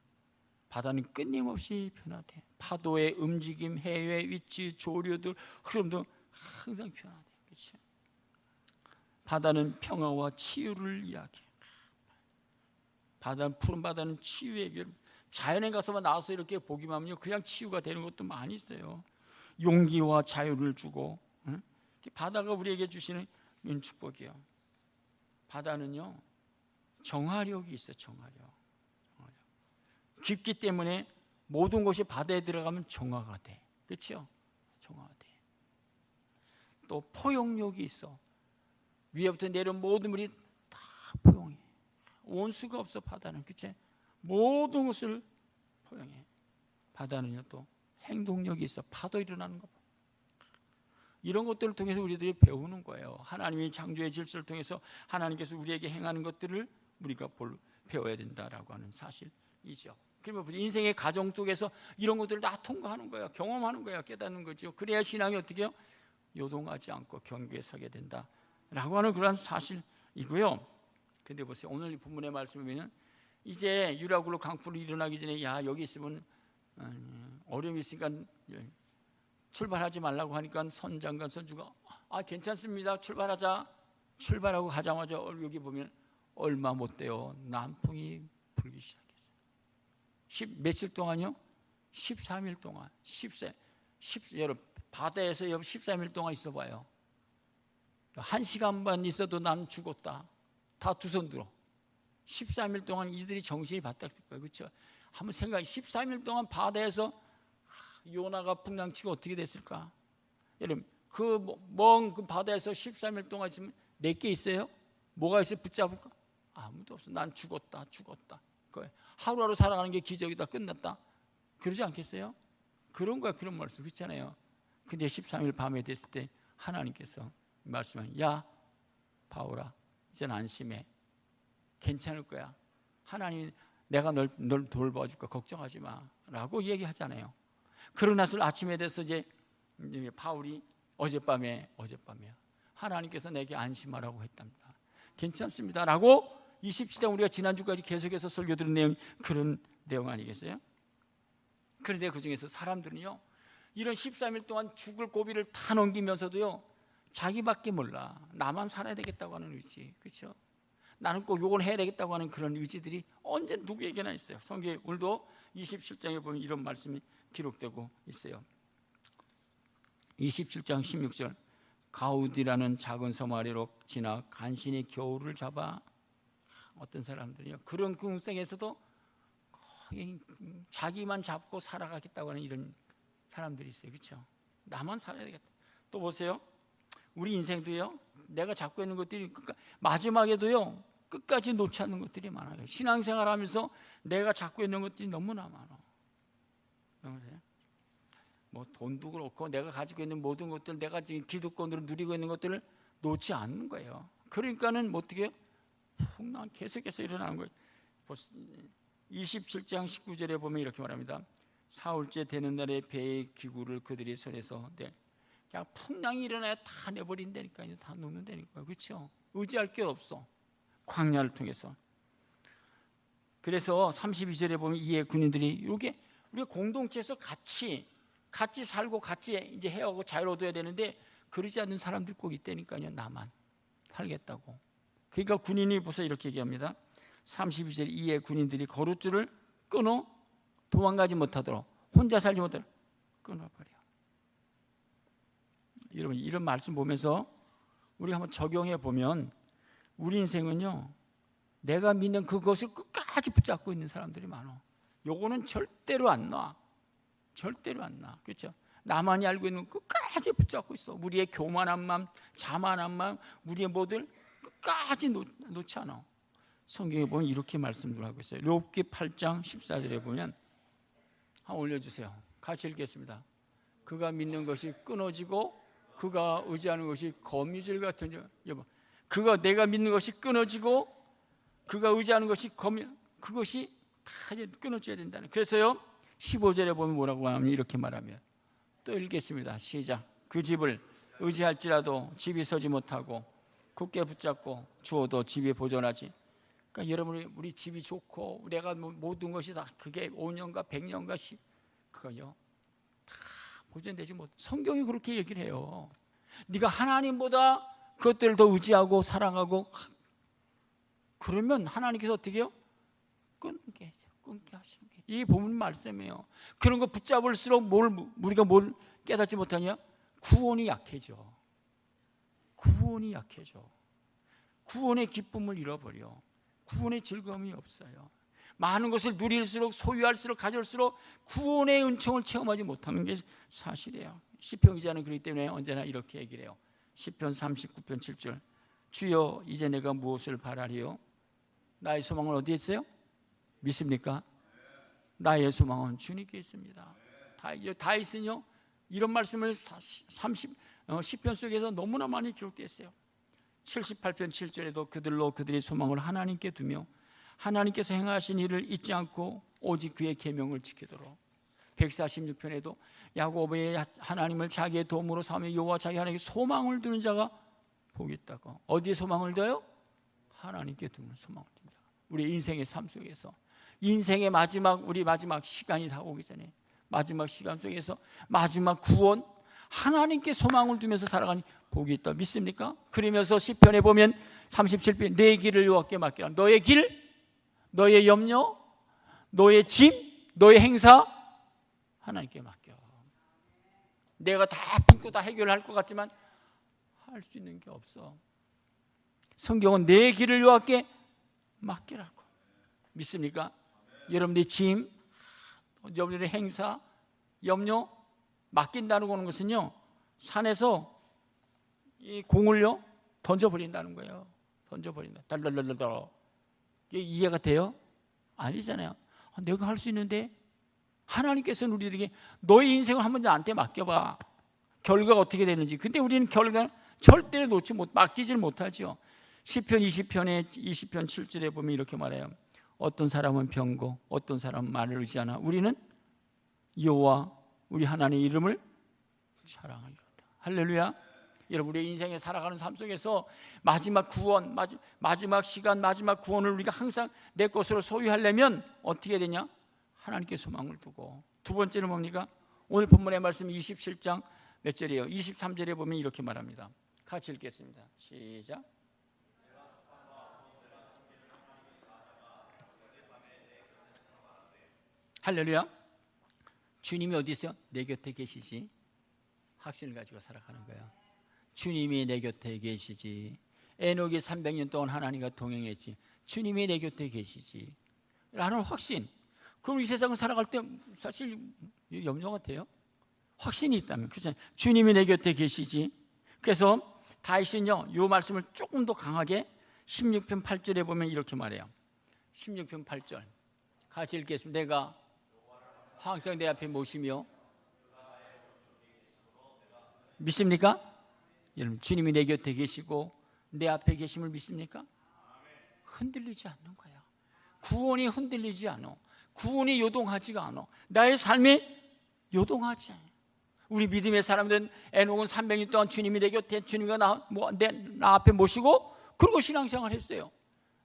바다는 끊임없이 변화돼. 파도의 움직임, 해외 위치, 조류들, 흐름도 항상 변화돼. 그렇죠? 바다는 평화와 치유를 이야기해. 푸른 바다는 치유의 별. 자연에 가서만 나와서 이렇게 보기만 하면요 그냥 치유가 되는 것도 많이 있어요. 용기와 자유를 주고, 바다가 우리에게 주시는 축복이에요. 바다는요 정화력이 있어요. 정화력. 깊기 때문에 모든 것이 바다에 들어가면 정화가 돼. 그렇죠? 정화가 돼. 또 포용력이 있어. 위에부터 내려온 모든 물이 다 포용해. 온수가 없어. 바다는, 그치? 모든 것을 포용해. 바다는요 또 행동력이 있어. 파도 일어나는 거. 이런 것들을 통해서 우리들이 배우는 거예요. 하나님이 창조의 질서를 통해서 하나님께서 우리에게 행하는 것들을 우리가 배워야 된다라고 하는 사실이죠. 그러면 인생의 가정 속에서 이런 것들을 다 통과하는 거예요. 경험하는 거예요. 깨닫는 거죠. 그래야 신앙이 어떻게 해요? 요동하지 않고 경계에 서게 된다라고 하는 그런 사실이고요. 근데 보세요. 오늘 이 본문의 말씀을 보면 이제 유라굴로 강불이 일어나기 전에, 야 여기 있으면 어려움이 있으니까 출발하지 말라고 하니까 선장관 선주가 괜찮습니다. 출발하자. 출발하고 가자마자 여기 보면 얼마 못 돼요. 남풍이 불기 시작했어요. 며칠 동안요? 13일 동안. 여러분 바다에서 13일 동안 있어봐요. 1시간 반 있어도 난 죽었다. 다 두 손 들어. 13일 동안 이들이 정신이 바짝 들 거예요. 그렇죠? 한번 생각해. 13일 동안 바다에서 요나가 풍랑치고 어떻게 됐을까? 여러분 먼 그 바다에서 13일 동안 있으면 내게 있어요? 뭐가 있어요? 붙잡을까? 아무도 없어. 난 죽었다. 하루하루 살아가는 게 기적이다. 끝났다. 그러지 않겠어요? 그런 거야. 그런 말씀 그렇잖아요. 근데 13일 밤에 됐을 때 하나님께서 말씀하신 야 바울아 이제는 안심해. 괜찮을 거야. 하나님 내가 널 돌봐줄까 걱정하지 마라고 얘기하잖아요. 그러나서 아침에 돼서 이제 바울이 어젯밤에 하나님께서 내게 안심하라고 했답니다. 괜찮습니다라고 27장 우리가 지난주까지 계속해서 설교 들은 내용 그런 내용 아니겠어요? 그런데 그중에서 사람들은요 이런 13일 동안 죽을 고비를 다 넘기면서도요 자기밖에 몰라. 나만 살아야 되겠다고 하는 의지. 그렇죠? 나는 꼭 요건 해야 되겠다고 하는 그런 의지들이 언제 누구에게나 있어요. 성경에 오늘도 27장에 보면 이런 말씀이 기록되고 있어요. 27장 16절 가우디라는 작은 섬 아래로 지나 간신히 겨울을 잡아. 어떤 사람들이요 그런 궁성에서도 자기만 잡고 살아가겠다고 하는 이런 사람들이 있어요. 그렇죠? 나만 살아야 되겠다. 또 보세요. 우리 인생도요 내가 잡고 있는 것들이 마지막에도요 끝까지 놓지 않는 것들이 많아요. 신앙생활 하면서 내가 잡고 있는 것들이 너무나 많아. 뭐 돈도 그렇고 내가 가지고 있는 모든 것들 내가 지금 기득권으로 누리고 있는 것들을 놓지 않는 거예요. 그러니까는 어떻게 해요? 풍랑 계속해서 일어나는 거예요. 27장 19절에 보면 이렇게 말합니다. 사흘째 되는 날에 배의 기구를 그들이 손에서 그냥 풍랑이 일어나야 다 내버린다니까요. 다 놓는다니까요. 그렇죠? 의지할 게 없어. 광야를 통해서. 그래서 32절에 보면 이에 군인들이 이게 우리가 공동체에서 같이 살고 같이 이제 해하고 자유를 얻어야 되는데 그러지 않는 사람들 꼭 있다니까요. 나만 살겠다고. 그러니까 군인이 벌써 이렇게 얘기합니다. 32절 이에 군인들이 거룻줄을 끊어 도망가지 못하도록 혼자 살지 못하도록 끊어버려. 여러분 이런 말씀 보면서 우리 한번 적용해 보면 우리 인생은요 내가 믿는 그것을 끝까지 붙잡고 있는 사람들이 많아. 요거는 절대로 안 놔. 절대로 안 놔. 그렇죠? 나만이 알고 있는 끝까지 붙잡고 있어. 우리의 교만한 마음, 자만한 마음, 우리의 뭐들 끝까지 놓지 않아. 성경에 보면 이렇게 말씀을 하고 있어요. 욥기 8장 14절에 보면 한번 올려주세요. 같이 읽겠습니다. 그가 믿는 것이 끊어지고 그가 의지하는 것이 거미줄 같은 여보. 그가 내가 믿는 것이 끊어지고 그가 의지하는 것이 그것이 다 끊어져야 된다는. 그래서요 15절에 보면 뭐라고 하면 이렇게 말하면 또 읽겠습니다. 시작. 그 집을 의지할지라도 집이 서지 못하고 굳게 붙잡고 주어도 집이 보존하지. 그러니까 여러분 우리 집이 좋고 내가 모든 것이 다 그게 5년과 100년과 그거요 다 보존되지 못. 성경이 그렇게 얘기를 해요. 네가 하나님보다 그것들을 더 의지하고 사랑하고 그러면 하나님께서 어떻게 해요? 끊게 하시는 게 이 본문 말씀이에요. 그런 거 붙잡을수록 우리가 뭘 깨닫지 못하냐? 구원이 약해져. 구원의 기쁨을 잃어버려. 구원의 즐거움이 없어요. 많은 것을 누릴수록 소유할수록 가질수록 구원의 은총을 체험하지 못하는 게 사실이에요. 시편 기자는 그렇기 때문에 언제나 이렇게 얘기를 해요. 시편 39편 7절 주여 이제 내가 무엇을 바라리요? 나의 소망은 어디에 있어요? 믿습니까? 나의 소망은 주님께 있습니다. 다 있으뇨. 이런 말씀을 시편 속에서 너무나 많이 기록되어 있어요. 78편 7절에도 그들이 소망을 하나님께 두며 하나님께서 행하신 일을 잊지 않고 오직 그의 계명을 지키도록. 146편에도 야곱의 하나님을 자기의 도움으로 삼으며 여호와 자기 하나님께 소망을 두는 자가 복이 있다고. 어디에 소망을 둬요? 하나님께 두는 소망을 두는 자. 우리 인생의 삶 속에서 인생의 우리 마지막 시간이 다가오기 전에 마지막 시간 속에서 마지막 구원, 하나님께 소망을 두면서 살아가니 복이 있다. 믿습니까? 그러면서 시편에 보면 37편 내 길을 여호와께 맡기라. 너의 길, 너의 염려, 너의 짐, 너의 행사 하나님께 맡겨. 내가 다 품고 다 해결할 것 같지만 할 수 있는 게 없어. 성경은 내 길을 여호와께 맡기라고. 믿습니까? 여러분들의 짐, 여러분들의 행사, 염려 맡긴다는 것은요, 산에서 이 공을요 던져버린다는 거예요. 던져버린다. 달달달달달. 이해가 돼요? 아니잖아요. 내가 할 수 있는데 하나님께서는 우리들에게 너의 인생을 한번 나한테 맡겨봐. 결과가 어떻게 되는지. 근데 우리는 결과는 절대로 맡기질 못하죠. 시편 20편 7절에 보면 이렇게 말해요. 어떤 사람은 병고, 어떤 사람은 말을 의지하나 우리는 여호와 우리 하나님의 이름을 사랑하리로다. 할렐루야. 여러분, 우리의 인생에 살아가는 삶 속에서 마지막 구원, 마지막 시간, 마지막 구원을 우리가 항상 내 것으로 소유하려면 어떻게 되냐? 하나님께 소망을 두고. 두 번째는 뭡니까? 오늘 본문의 말씀 27장 몇 절이에요? 23절에 보면 이렇게 말합니다. 같이 읽겠습니다. 시작. 할렐루야. 주님이 어디 있어요? 내 곁에 계시지. 확신을 가지고 살아가는 거예요. 주님이 내 곁에 계시지. 에녹이 300년 동안 하나님과 동행했지. 주님이 내 곁에 계시지 라는 확신. 그럼 이 세상을 살아갈 때 사실 염려가 돼요? 확신이 있다면. 그렇잖아요. 주님이 내 곁에 계시지. 그래서 다윗은요, 이 말씀을 조금 더 강하게 16편 8절에 보면 이렇게 말해요. 16편 8절 같이 읽겠습니다. 내가 항상 내 앞에 모시며. 믿습니까? 여러분, 주님이 내 곁에 계시고 내 앞에 계심을 믿습니까? 흔들리지 않는 거야. 구원이 흔들리지 않아. 구원이 요동하지가 않아. 나의 삶이 요동하지 않아. 우리 믿음의 사람들은 에녹은 300년 동안 주님이 내 곁에, 주님이 나 앞에 모시고 그리고 신앙생활을 했어요.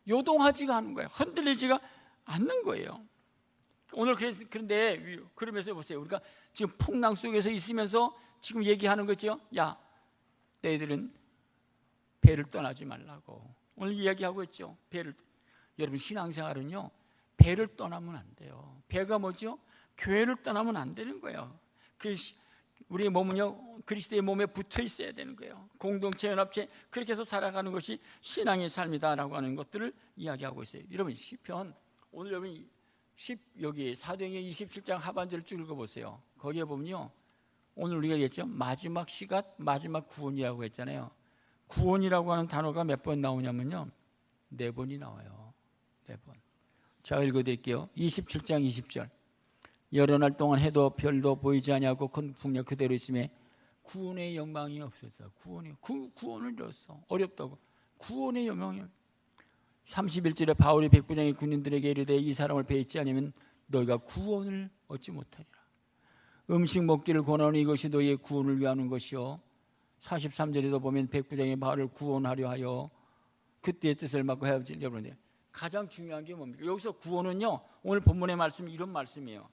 요동하지가 않은 거예요. 흔들리지가 않는 거예요. 오늘 그런데 그러면서 보세요. 우리가 지금 풍랑 속에서 있으면서 지금 얘기하는 거죠. 야, 너희들은 배를 떠나지 말라고. 오늘 이야기하고 있죠. 여러분, 신앙생활은요, 배를 떠나면 안 돼요. 배가 뭐죠? 교회를 떠나면 안 되는 거예요. 우리의 몸은요, 그리스도의 몸에 붙어 있어야 되는 거예요. 공동체, 연합체, 그렇게 해서 살아가는 것이 신앙의 삶이다라고 하는 것들을 이야기하고 있어요. 여러분, 시편, 오늘 여러분 여기 사도행전 27장 하반절을 쭉 읽어보세요. 거기에 보면요, 오늘 우리가 얘기했죠. 마지막 시간, 마지막 구원이라고 했잖아요. 구원이라고 하는 단어가 몇 번 나오냐면요, 4번이 나와요. 4번. 제가 읽어드릴게요. 27장 20절. 여러 날 동안 해도 별도 보이지 아니하고 큰 풍력 그대로 있음에 구원의 영광이 없었어. 구원을 잃었어. 어렵다고. 구원의 영광이. 31절에 바울이 백부장의 군인들에게 이르되 이 사람을 배했지 않으면 너희가 구원을 얻지 못하리라. 음식 먹기를 권하는 이것이 너희의 구원을 위하는 것이요. 43절에도 보면 백부장이 바울을 구원하려 하여 그때의 뜻을 맡고 헤어진. 여러분, 가장 중요한 게 뭡니까? 여기서 구원은요, 오늘 본문의 말씀이 이런 말씀이에요.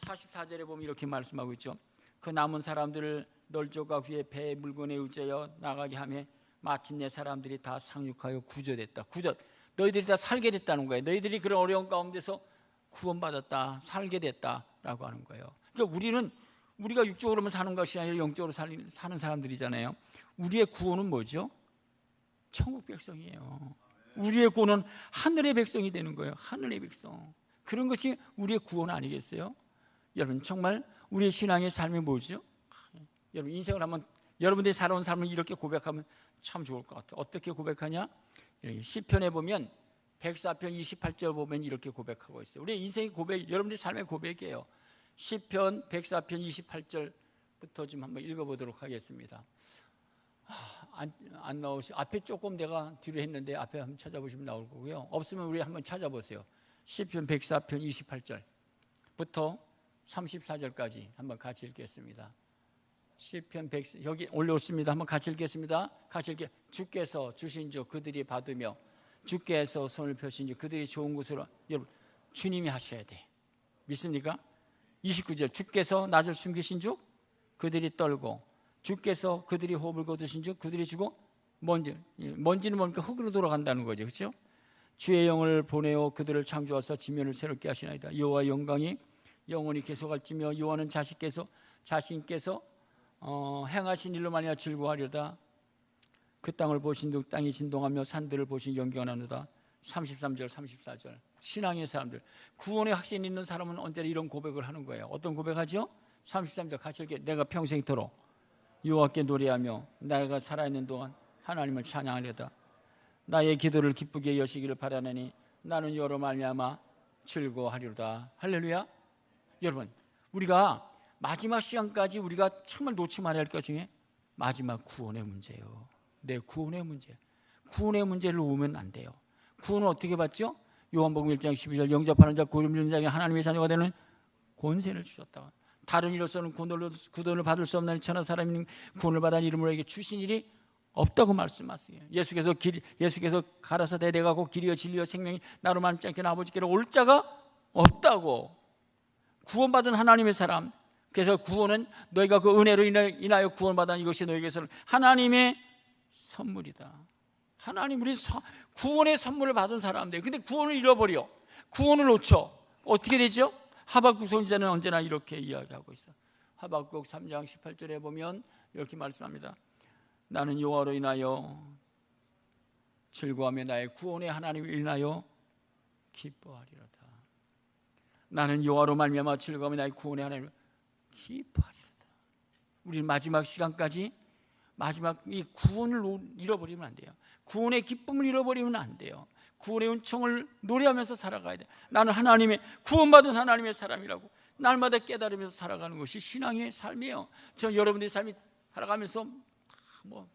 44절에 보면 이렇게 말씀하고 있죠. 그 남은 사람들을 널조각 위에 배의 물건에 의지하여 나가게 하며 마침내 사람들이 다 상륙하여 구조됐다. 너희들이 다 살게 됐다는 거예요. 너희들이 그런 어려운 가운데서 구원받았다, 살게 됐다라고 하는 거예요. 그러니까 우리가 육적으로만 사는 것이 아니라 영적으로 사는 사람들이잖아요. 우리의 구원은 뭐죠? 천국 백성이에요. 우리의 구원은 하늘의 백성이 되는 거예요. 하늘의 백성. 그런 것이 우리의 구원 아니겠어요? 여러분, 정말 우리의 신앙의 삶이 뭐죠? 여러분, 인생을 한번 여러분들이 살아온 삶을 이렇게 고백하면 참 좋을 것 같아요. 어떻게 고백하냐? 시편에 보면 104편 28절 보면 이렇게 고백하고 있어요. 우리의 인생의 고백, 여러분들의 삶의 고백이에요. 시편 104편 28절부터 좀 한번 읽어보도록 하겠습니다. 안 나오시. 앞에 조금 내가 뒤로 했는데 앞에 한번 찾아보시면 나올 거고요. 없으면 우리 한번 찾아보세요. 시편 104편 28절부터 34절까지 한번 같이 읽겠습니다. 시편 104, 여기 올려놓습니다. 한번 같이 읽겠습니다. 같이 읽게. 주께서 주신 주 그들이 받으며 주께서 손을 펴신 주 그들이 좋은 곳으로. 여러분, 주님이 하셔야 돼. 믿습니까? 29절. 주께서 나를 숨기신 주 그들이 떨고 주께서 그들이 호흡을 거두신 즉 그들이 주고 먼지는 뭡니까? 흙으로 돌아간다는 거죠. 그렇죠? 주의 영을 보내어 그들을 창조하사 지면을 새롭게 하시나이다. 여호와 영광이 영원히 계속할지며 여호와는 자신께서 행하신 일로 말미암아 즐거워하려다. 그 땅을 보신 듯 땅이 진동하며 산들을 보신 연경하노다. 33절 34절 신앙의 사람들, 구원의 확신이 있는 사람은 언제나 이런 고백을 하는 거예요. 어떤 고백하죠? 33절 같이 읽게. 내가 평생토록 여호와께 노래하며 내가 살아있는 동안 하나님을 찬양하려다. 나의 기도를 기쁘게 여시기를 바라느니 나는 여러 말미암아 즐거워하리로다. 할렐루야. 여러분, 우리가 마지막 시간까지 우리가 정말 놓지 말아야 할 것 중에 마지막 구원의 문제예요. 내 구원의 문제. 구원의 문제를 놓으면 안 돼요. 구원은 어떻게 받죠? 요한복음 1장 12절 영접하는 자 구원 믿는 자에게 하나님의 자녀가 되는 권세를 주셨다. 다른 이로서는 구원을 받을 수 없는 천하 사람이 구원을 받은 이름으로 에게 주신 일이 없다고 말씀하세요. 예수께서 가라사대 내가 곧 길이요 진리요 생명이 나로 말미암지 않게 아버지께로 올 자가 없다고. 구원받은 하나님의 사람. 그래서 구원은 너희가 그 은혜로 인하여 구원받은 이것이 너희에게서는 하나님의 선물이다. 하나님 우리 구원의 선물을 받은 사람들. 근데 구원을 잃어버려. 구원을 놓쳐. 어떻게 되죠? 하박국 선지자는 언제나 이렇게 이야기하고 있어. 하박국 3장 18절에 보면 이렇게 말씀합니다. 나는 여호와로 인하여 즐거워하며 나의 구원의 하나님을 인하여 기뻐하리로다. 나는 여호와로 말미암아 즐거워하며 나의 구원의 하나님을 기뻐하리로다. 우리 마지막 시간까지 마지막 이 구원을 잃어버리면 안 돼요. 구원의 기쁨을 잃어버리면 안 돼요. 구원의 은총을 노래하면서 살아가야 돼요. 나는 하나님의 구원받은 하나님의 사람이라고 날마다 깨달으면서 살아가는 것이 신앙의 삶이에요. 저 여러분들의 삶이 살아가면서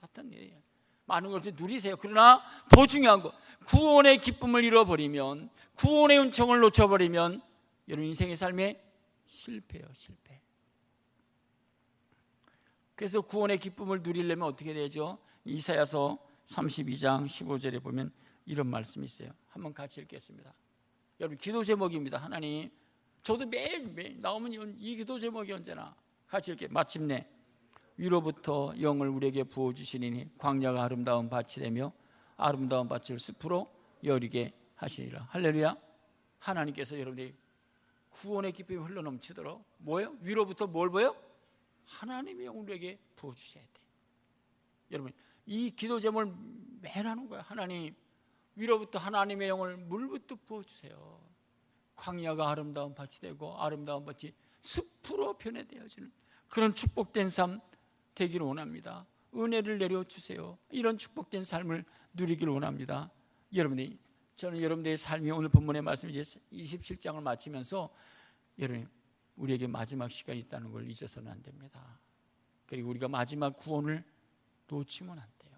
같은 일이에요. 많은 것을 누리세요. 그러나 더 중요한 거, 구원의 기쁨을 잃어버리면, 구원의 은총을 놓쳐버리면 여러분 인생의 삶에 실패예요. 실패. 그래서 구원의 기쁨을 누리려면 어떻게 되죠? 이사야서 32장 15절에 보면 이런 말씀이 있어요. 한번 같이 읽겠습니다. 여러분 기도 제목입니다. 하나님, 저도 매일 나오면 이 기도 제목이 언제나 같이 읽게. 마침내 위로부터 영을 우리에게 부어주시니 광야가 아름다운 밭이 되며 아름다운 밭을 숲으로 여리게 하시리라. 할렐루야. 하나님께서 여러분들이 구원의 기쁨이 흘러넘치도록 뭐예요? 위로부터 뭘 보여? 하나님의 영을 우리에게 부어주셔야 돼. 여러분 이 기도 제목을 매일 하는 거예요. 하나님, 위로부터 하나님의 영을 물부터 부어주세요. 광야가 아름다운 밭이 되고 아름다운 밭이 숲으로 변해되어지는 그런 축복된 삶 되기를 원합니다. 은혜를 내려주세요. 이런 축복된 삶을 누리기를 원합니다. 여러분이, 저는 여러분들의 삶이 오늘 본문의 말씀 이제 27장을 마치면서 여러분 우리에게 마지막 시간이 있다는 걸 잊어서는 안 됩니다. 그리고 우리가 마지막 구원을 놓치면 안 돼요.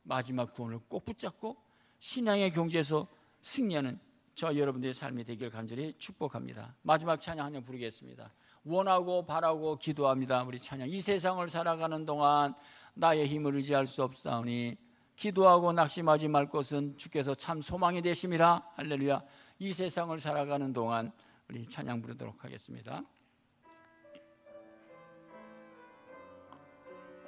마지막 구원을 꼭 붙잡고 신앙의 경주에서 승리하는 저 여러분들의 삶이 되길 간절히 축복합니다. 마지막 찬양 한 번 부르겠습니다. 원하고 바라고 기도합니다. 우리 찬양. 이 세상을 살아가는 동안 나의 힘을 의지할 수 없사오니 기도하고 낙심하지 말 것은 주께서 참 소망이 되심이라. 할렐루야. 이 세상을 살아가는 동안 우리 찬양 부르도록 하겠습니다.